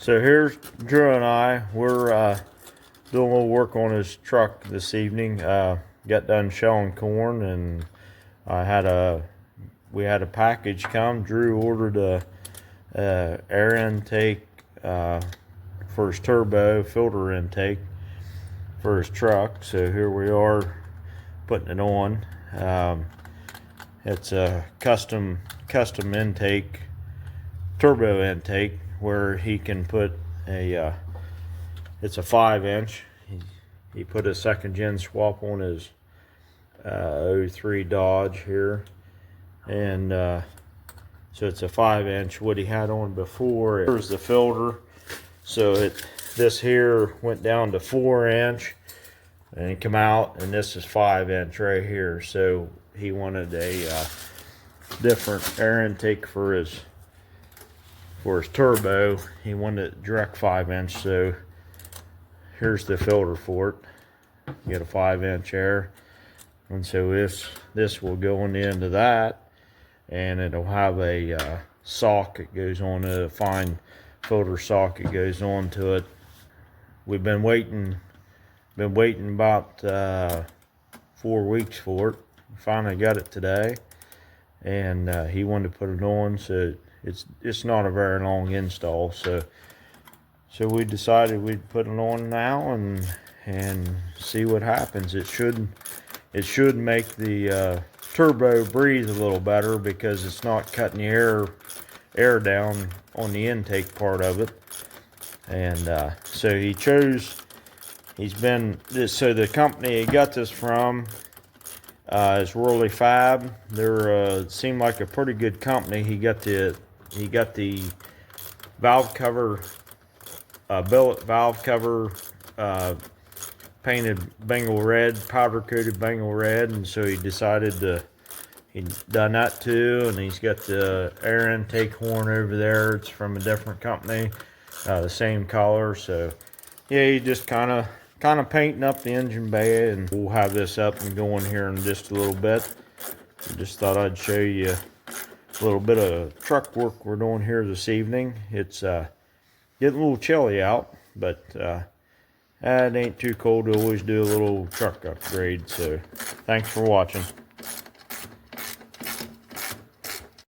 So here's Drew and I. We're doing a little work on his truck this evening. Got done shelling corn, and we had a package come. Drew ordered a air intake for his turbo, filter intake for his truck. So here we are putting it on. It's a custom intake, turbo intake, where he can put it's a 5-inch. He put a second gen swap on his '03 Dodge here, and so it's a 5-inch. What he had on before, here's the filter. So this here went down to 4-inch, and it come out, and this is 5-inch right here. So he wanted a different air intake for his turbo. He wanted a direct 5-inch. So here's the filter for it. You get a 5-inch air, and so this will go on the end of that, and it'll have a socket goes on, a fine filter socket goes on to it. We've been waiting about 4 weeks for it. Finally got it today, and he wanted to put it on. So it's not a very long install. So we decided we'd put it on now and see what happens. It should make the turbo breathe a little better, because it's not cutting the air down on the intake part of it. And so so the company he got this from is Worley Fab. They're seemed like a pretty good company. He got the valve cover, billet valve cover, painted Bengal red, powder coated Bengal red, and so he'd done that too. And he's got the air intake horn over there. It's from a different company, the same color. So yeah, he just kind of painting up the engine bay, and we'll have this up and going here in just a little bit. I just thought I'd show you a little bit of truck work we're doing here this evening. It's getting a little chilly out, but it ain't too cold to always do a little truck upgrade. So thanks for watching.